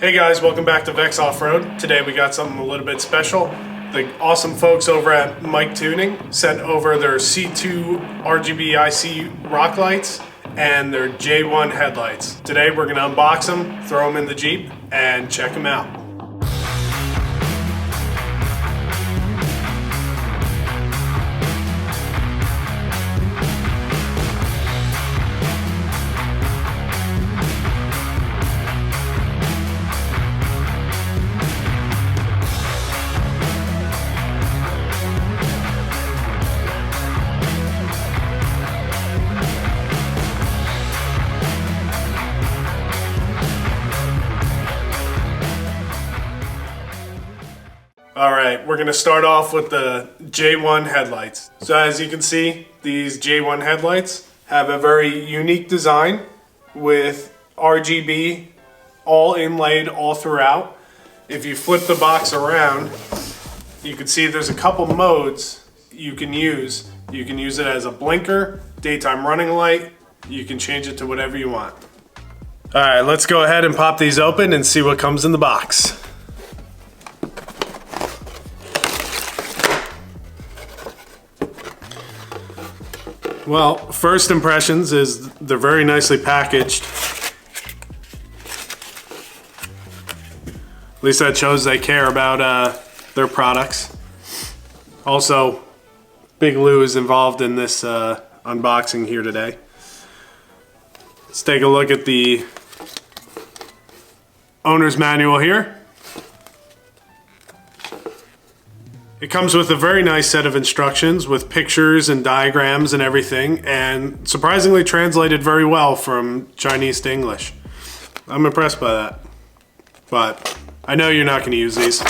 Hey guys, welcome back to Vex Off-Road. Today we got something a little bit special. The awesome folks over at Mike Tuning sent over their C2 RGB IC rock lights and their J1 headlights. Today we're gonna unbox them, throw them in the Jeep, and check them out. Alright, we're going to start off with the J1 headlights. So as you can see, these J1 headlights have a very unique design with RGB all inlaid all throughout. If you flip the box around, you can see there's a couple modes you can use. You can use it as a blinker, daytime running light. You can change it to whatever you want. Alright, let's go ahead and pop these open and see what comes in the box. Well, first impressions is they're very nicely packaged. At least that shows they care about their products. Also, Big Lou is involved in this unboxing here today. Let's take a look at the owner's manual here. It comes with a very nice set of instructions with pictures and diagrams and everything, and surprisingly translated very well from Chinese to English. I'm impressed by that. But I know you're not going to use these.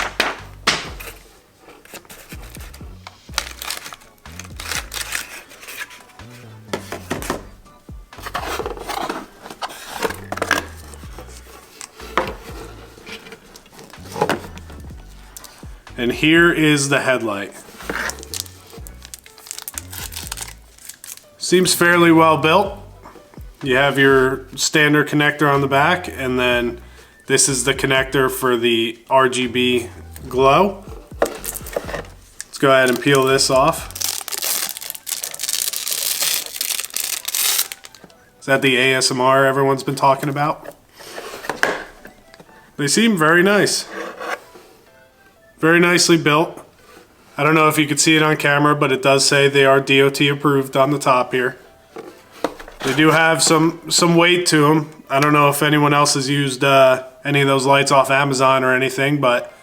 And here is the headlight. Seems fairly well built. You have your standard connector on the back, and then this is the connector for the RGB glow. Let's go ahead and peel this off. Is that the ASMR everyone's been talking about? They seem very nice. Very nicely built. I don't know if you can see it on camera, but it does say they are DOT approved on the top here. They do have some weight to them. I don't know if anyone else has used any of those lights off Amazon or anything, but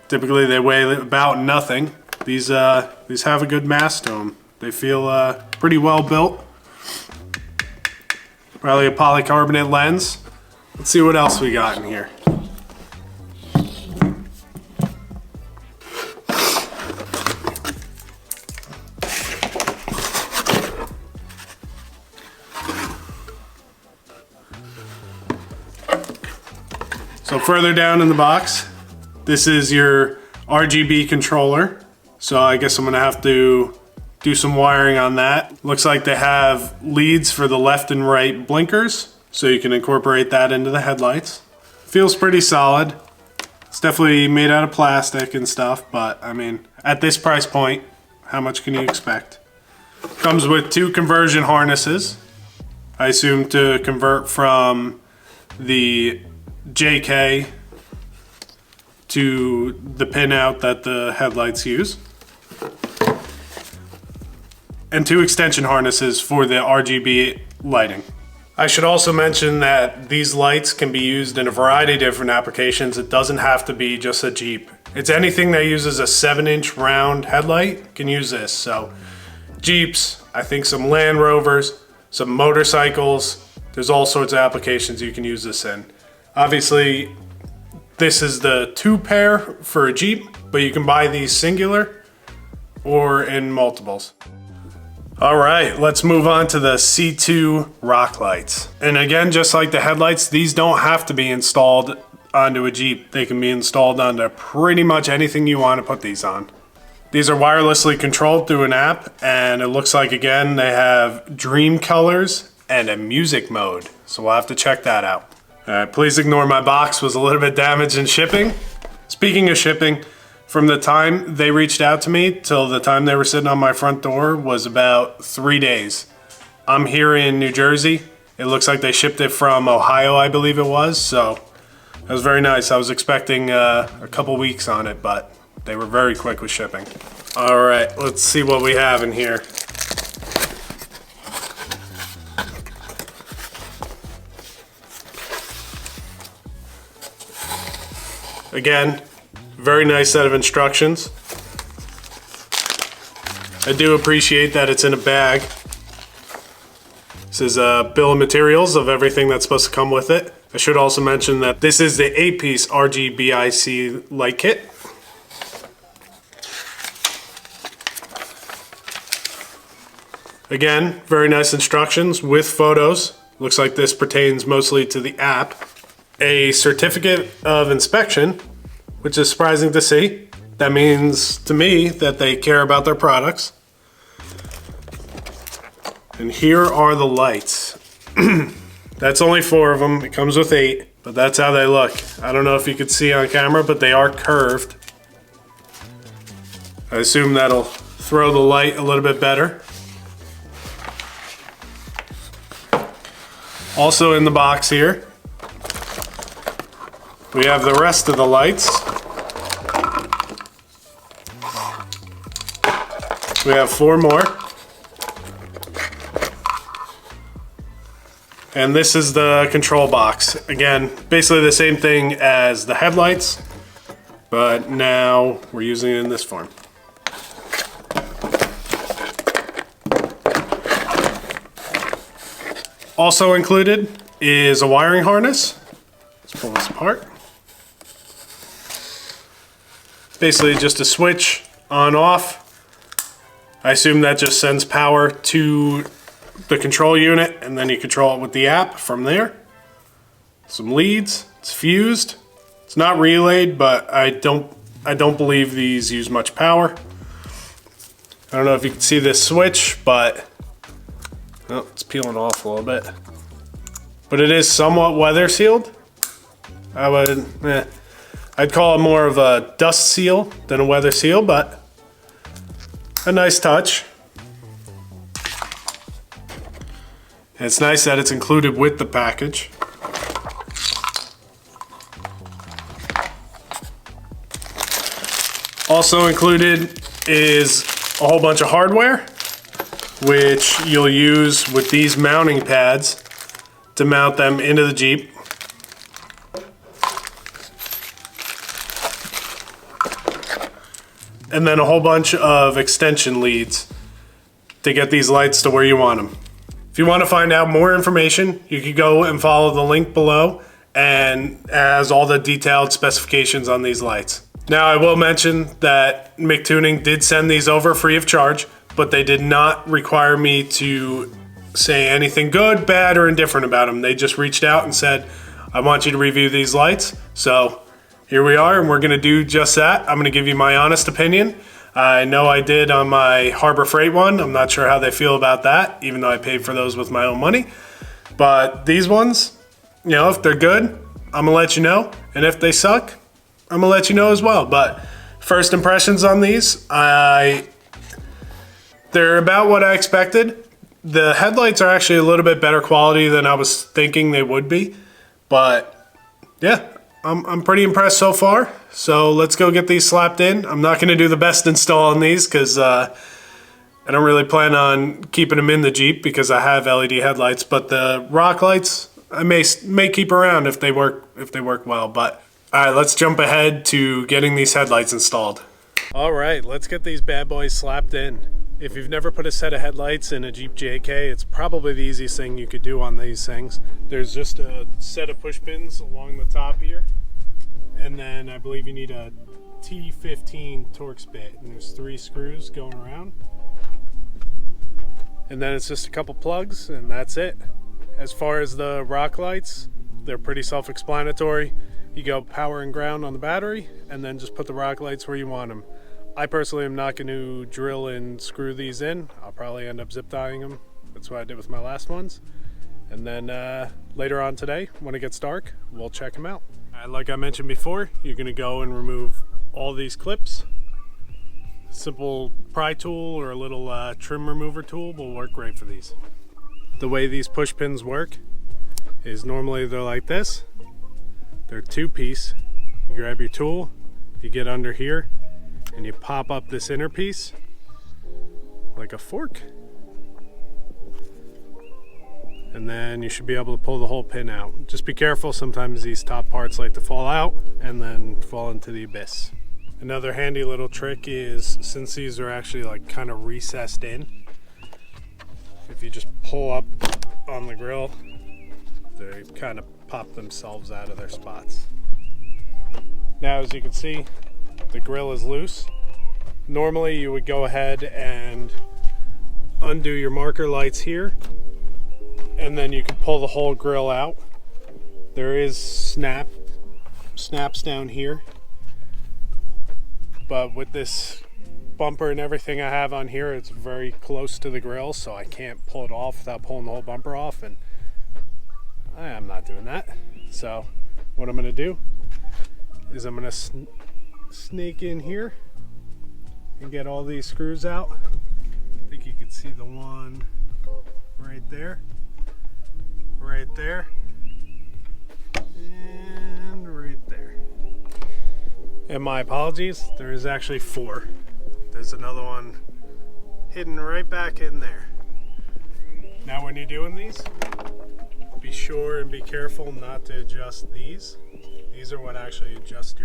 typically they weigh about nothing. These have a good mass to them. They feel pretty well built. Probably a polycarbonate lens. Let's see what else we got in here. So further down in the box, this is your RGB controller. So I guess I'm gonna have to do some wiring on that. Looks like they have leads for the left and right blinkers, so you can incorporate that into the headlights. Feels pretty solid. It's definitely made out of plastic and stuff, but I mean, at this price point, how much can you expect? Comes with 2 conversion harnesses. I assume to convert from the JK to the pinout that the headlights use, and 2 extension harnesses for the RGB lighting. I should also mention that these lights can be used in a variety of different applications. It doesn't have to be just a Jeep. It's anything that uses a 7-inch round headlight can use this. So Jeeps, I think some Land Rovers, some motorcycles, there's all sorts of applications you can use this in. Obviously, this is the 2 pair for a Jeep, but you can buy these singular or in multiples. All right, let's move on to the C2 rock lights. And again, just like the headlights, these don't have to be installed onto a Jeep. They can be installed onto pretty much anything you want to put these on. These are wirelessly controlled through an app, and it looks like, again, they have dream colors and a music mode. So we'll have to check that out. Please ignore my box was a little bit damaged in shipping. Speaking of shipping, from the time they reached out to me till the time they were sitting on my front door was about 3 days. I'm here in New Jersey. It looks like they shipped it from Ohio, I believe it was, so it was very nice. I was expecting a couple weeks on it, but they were very quick with shipping. All right, let's see what we have in here. Again, very nice set of instructions. I do appreciate that it's in a bag. This is a bill of materials of everything that's supposed to come with it. I should also mention that this is the 8-piece RGBIC light kit. Again, very nice instructions with photos. Looks like this pertains mostly to the app. A certificate of inspection, which is surprising to see. That means to me that they care about their products. And here are the lights. That's only 4 of them. It comes with 8, but that's how they look. I don't know if you could see on camera, but they are curved. I assume that'll throw the light a little bit better. Also in the box here, we have the rest of the lights. We have 4 more. And this is the control box. Again, basically the same thing as the headlights, but now we're using it in this form. Also included is a wiring harness. Let's pull this apart. Basically just a switch on off. I assume that just sends power to the control unit and then you control it with the app from there. Some leads, it's fused. It's not relayed, but I don't believe these use much power. I don't know if you can see this switch, but oh, it's peeling off a little bit. But it is somewhat weather sealed. I'd call it more of a dust seal than a weather seal, but a nice touch. And it's nice that it's included with the package. Also included is a whole bunch of hardware, which you'll use with these mounting pads to mount them into the Jeep. And then a whole bunch of extension leads to get these lights to where you want them. If you want to find out more information, you can go and follow the link below, and it has all the detailed specifications on these lights. Now I will mention that McTuning did send these over free of charge, but they did not require me to say anything good, bad, or indifferent about them. They just reached out and said, I want you to review these lights. So here we are, and we're gonna do just that. I'm gonna give you my honest opinion. I know I did on my Harbor Freight one. I'm not sure how they feel about that, even though I paid for those with my own money. But these ones, you know, if they're good, I'm gonna let you know. And if they suck, I'm gonna let you know as well. But first impressions on these, they're about what I expected. The headlights are actually a little bit better quality than I was thinking they would be. But yeah, I'm pretty impressed so far. So let's go get these slapped in. I'm not going to do the best install on these because I don't really plan on keeping them in the Jeep because I have LED headlights. But the rock lights I may keep around if they work well. But all right, let's jump ahead to getting these headlights installed. All right, let's get these bad boys slapped in. If you've never put a set of headlights in a Jeep JK, it's probably the easiest thing you could do on these things. There's just a set of push pins along the top here. And then I believe you need a T15 Torx bit. And there's 3 screws going around. And then it's just a couple plugs and that's it. As far as the rock lights, they're pretty self-explanatory. You go power and ground on the battery and then just put the rock lights where you want them. I personally am not going to drill and screw these in. I'll probably end up zip tying them. That's what I did with my last ones. And then later on today, when it gets dark, we'll check them out. Like I mentioned before, you're gonna go and remove all these clips. Simple pry tool or a little trim remover tool will work great for these. The way these push pins work is normally they're like this. They're two-piece. You grab your tool, you get under here, and you pop up this inner piece like a fork. And then you should be able to pull the whole pin out. Just be careful, sometimes these top parts like to fall out and then fall into the abyss. Another handy little trick is, since these are actually like kind of recessed in, if you just pull up on the grill, they kind of pop themselves out of their spots. Now, as you can see, the grill is loose. Normally you would go ahead and undo your marker lights here, and then you can pull the whole grill out. There is snaps down here, but with this bumper and everything I have on here, it's very close to the grill, so I can't pull it off without pulling the whole bumper off, and I am not doing that. So what I'm gonna do is I'm gonna snake in here and get all these screws out. I think you can see the one right there, right there, and right there. And my apologies, there is actually 4. There's another one hidden right back in there. Now when you're doing these, be sure and be careful not to adjust these. These are what actually adjust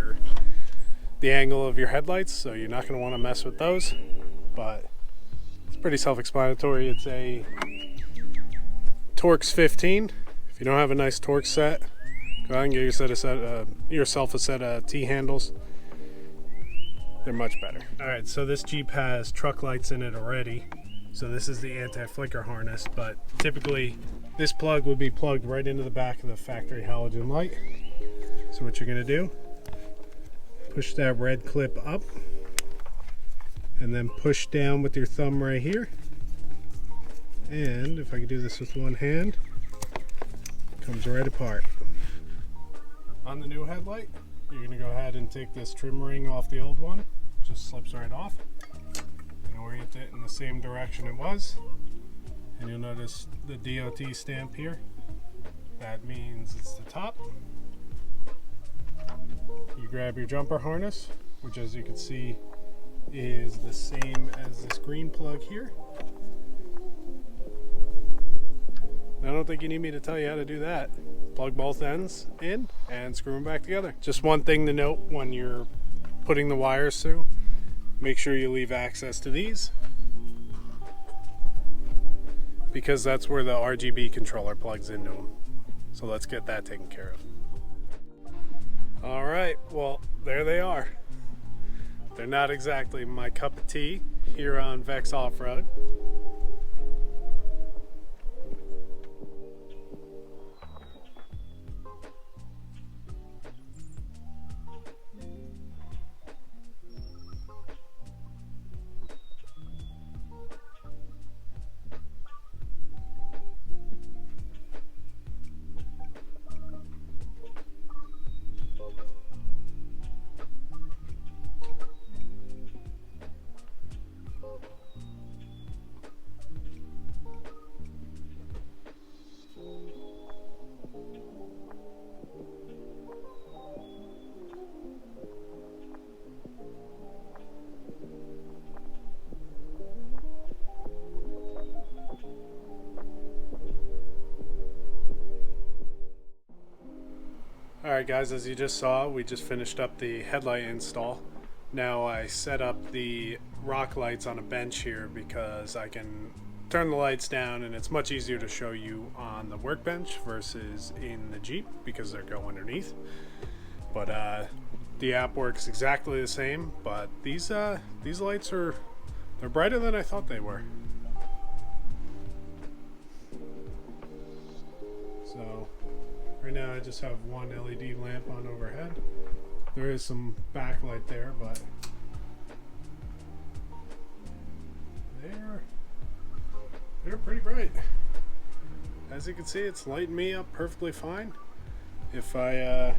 the angle of your headlights, so you're not going to want to mess with those. But it's pretty self-explanatory. It's a Torx 15. If you don't have a nice Torx set, go ahead and get yourself a set of T-handles. They're much better. Alright, so this Jeep has truck lights in it already. So this is the anti-flicker harness, but typically this plug would be plugged right into the back of the factory halogen light. So what you're gonna do, push that red clip up, and then push down with your thumb right here. And if I can do this with one hand, it comes right apart. On the new headlight, you're going to go ahead and take this trim ring off the old one. Just slips right off. And orient it in the same direction it was. And you'll notice the DOT stamp here. That means it's the top. You grab your jumper harness, which as you can see is the same as this green plug here. I don't think you need me to tell you how to do that. Plug both ends in and screw them back together. Just one thing to note when you're putting the wires through, make sure you leave access to these, because that's where the RGB controller plugs into them. So let's get that taken care of. All right, well, there they are. They're not exactly my cup of tea here on Vex Off-Road. Alright guys, as you just saw, we just finished up the headlight install. Now I set up the rock lights on a bench here because I can turn the lights down and it's much easier to show you on the workbench versus in the Jeep because they go underneath. But the app works exactly the same, but these lights they're brighter than I thought they were. So right now I just have one LED lamp on overhead. There is some backlight there, but they're pretty bright. As you can see, it's lighting me up perfectly fine. If I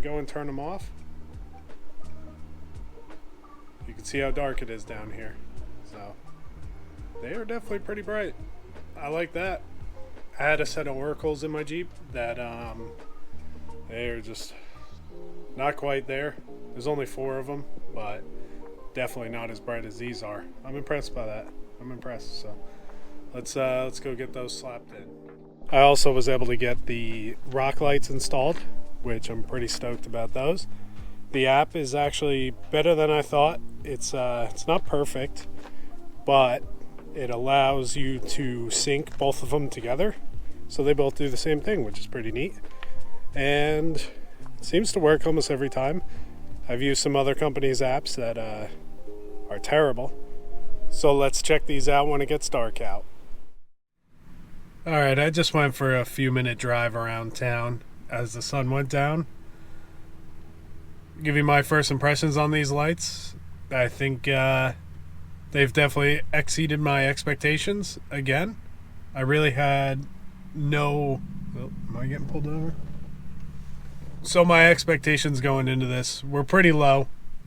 go and turn them off, you can see how dark it is down here. So they are definitely pretty bright. I like that. I had a set of oracles in my Jeep that they are just not quite there. There's only 4 of them, but definitely not as bright as these are. I'm impressed by that. I'm impressed. So let's go get those slapped in. I also was able to get the rock lights installed, which I'm pretty stoked about those. The app is actually better than I thought. It's not perfect, but it allows you to sync both of them together, so they both do the same thing, which is pretty neat. And it seems to work almost every time. I've used some other companies' apps that are terrible. So let's check these out when it gets dark out. Alright, I just went for a few minute drive around town as the sun went down. Give you my first impressions on these lights. I think they've definitely exceeded my expectations again. I really had no... Oh, am I getting pulled over? So my expectations going into this were pretty low.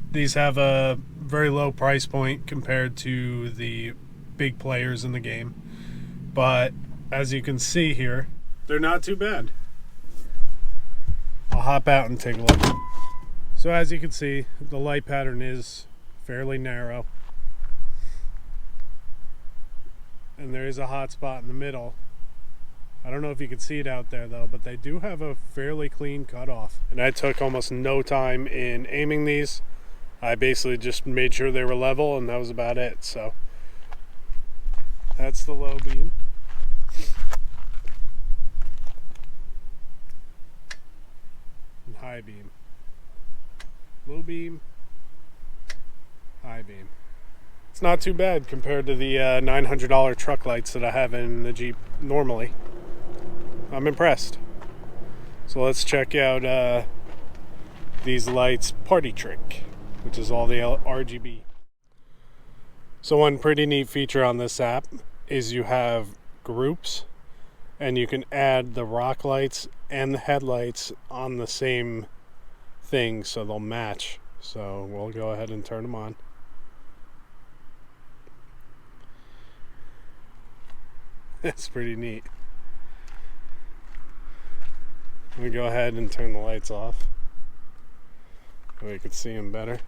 These have a very low price point compared to the big players in the game. But as you can see here, they're not too bad. I'll hop out and take a look. So as you can see, the light pattern is fairly narrow. And there is a hot spot in the middle. I don't know if you can see it out there though, but they do have a fairly clean cutoff. And I took almost no time in aiming these. I basically just made sure they were level, and that was about it. So that's the low beam. And high beam. Low beam, high beam. It's not too bad compared to the $900 truck lights that I have in the Jeep normally. I'm impressed. So let's check out these lights party trick, which is all the RGB. So one pretty neat feature on this app is you have groups, and you can add the rock lights and the headlights on the same thing, so they'll match. So we'll go ahead and turn them on. That's pretty neat. Let me go ahead and turn the lights off so we can see them better.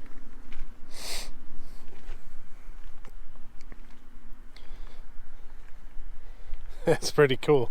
That's pretty cool.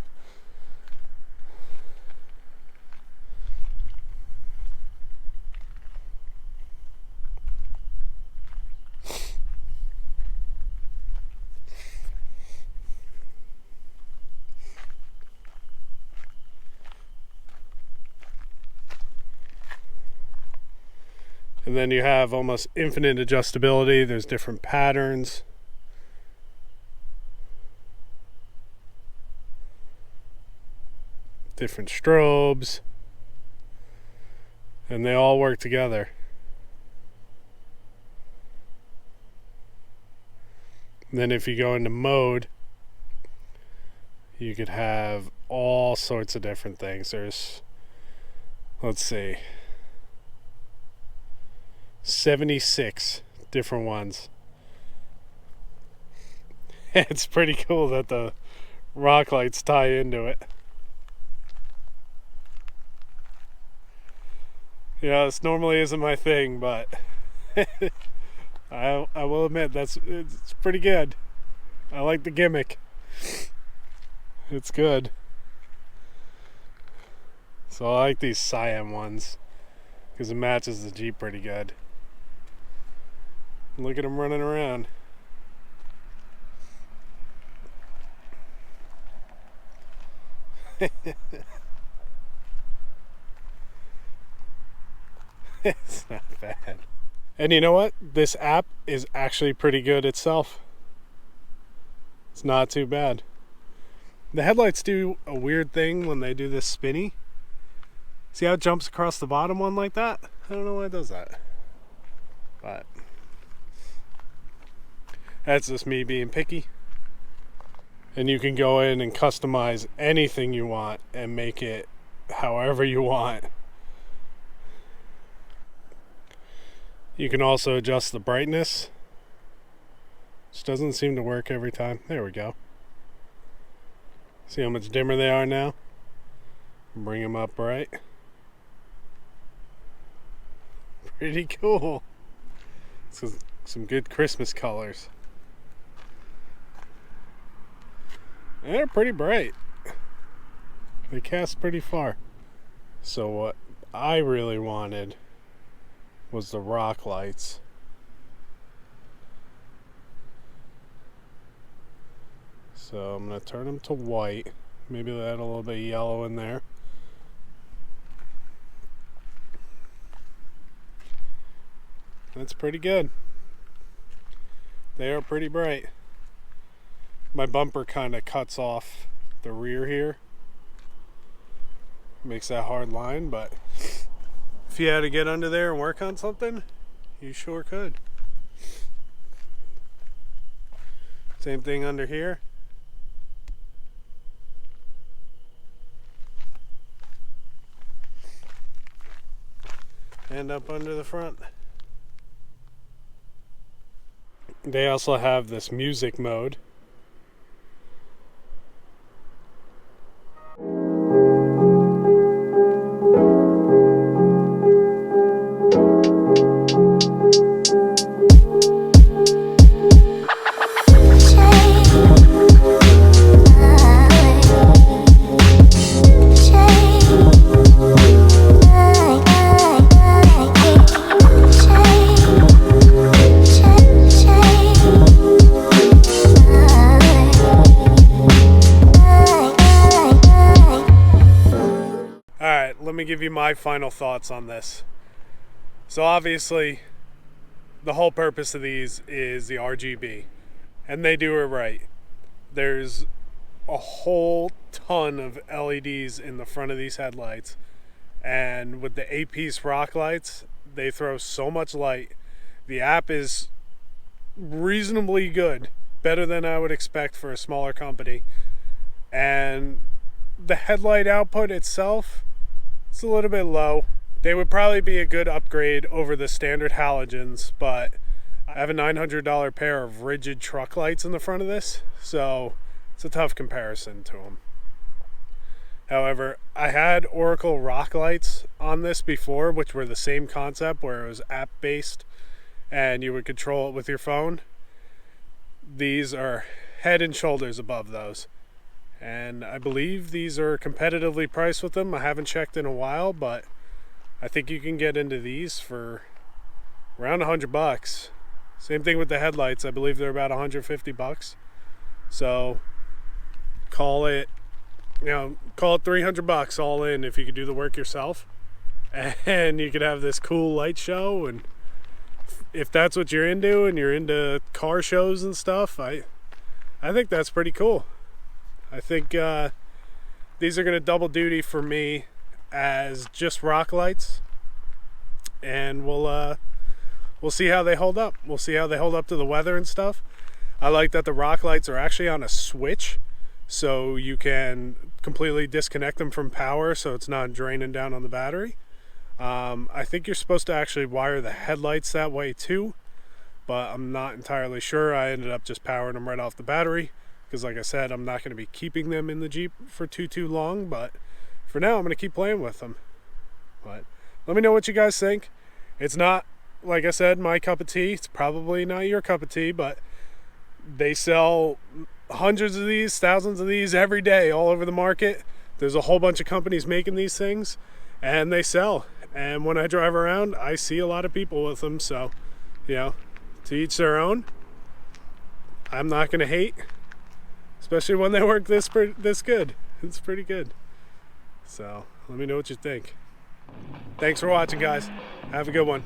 And then you have almost infinite adjustability. There's different patterns. Different strobes. And they all work together. And then if you go into mode, you could have all sorts of different things. There's, let's see, 76 different ones. It's pretty cool that the rock lights tie into it. Yeah, this normally isn't my thing, but I will admit it's pretty good. I like the gimmick. It's good. So I like these cyan ones because it matches the Jeep pretty good. Look at them running around. It's not bad. And you know what? This app is actually pretty good itself. It's not too bad. The headlights do a weird thing when they do this spinny. See how it jumps across the bottom one like that? I don't know why it does that. But that's just me being picky. And you can go in and customize anything you want and make it however you want. You can also adjust the brightness, which doesn't seem to work every time. There we go. See how much dimmer they are now? Bring them up bright. Pretty cool. Some good Christmas colors. They're pretty bright. They cast pretty far. So what I really wanted was the rock lights. So I'm going to turn them to white. Maybe add a little bit of yellow in there. That's pretty good. They are pretty bright. My bumper kind of cuts off the rear here. Makes that hard line, but if you had to get under there and work on something, you sure could. Same thing under here. And up under the front. They also have this music mode. Let me give you my final thoughts on this. So obviously the whole purpose of these is the RGB, and they do it right. There's a whole ton of LEDs in the front of these headlights, and with the 8-piece rock lights, they throw so much light. The app is reasonably good, better than I would expect for a smaller company, and the headlight output itself, it's a little bit low. They would probably be a good upgrade over the standard halogens, but I have a $900 pair of rigid truck lights in the front of this, so it's a tough comparison to them. However, I had Oracle rock lights on this before, which were the same concept where it was app based and you would control it with your phone. These are head and shoulders above those. And I believe these are competitively priced with them. I haven't checked in a while, but I think you can get into these for around $100. Same thing with the headlights. I believe they're about $150. So call it $300 all in if you could do the work yourself. And you could have this cool light show, and if that's what you're into and you're into car shows and stuff, I think that's pretty cool. I think these are going to double duty for me as just rock lights, and we'll see how they hold up. We'll see how they hold up to the weather and stuff. I like that the rock lights are actually on a switch, so you can completely disconnect them from power so it's not draining down on the battery. I think you're supposed to actually wire the headlights that way too, but I'm not entirely sure. I ended up just powering them right off the battery, because like I said, I'm not going to be keeping them in the Jeep for too long, but for now I'm going to keep playing with them. But let me know what you guys think. It's not, like I said, my cup of tea. It's probably not your cup of tea, but they sell hundreds of these, thousands of these every day all over the market. There's a whole bunch of companies making these things, and they sell. And when I drive around, I see a lot of people with them, so, to each their own. I'm not going to hate. Especially when they work this good. It's pretty good. So, let me know what you think. Thanks for watching, guys. Have a good one.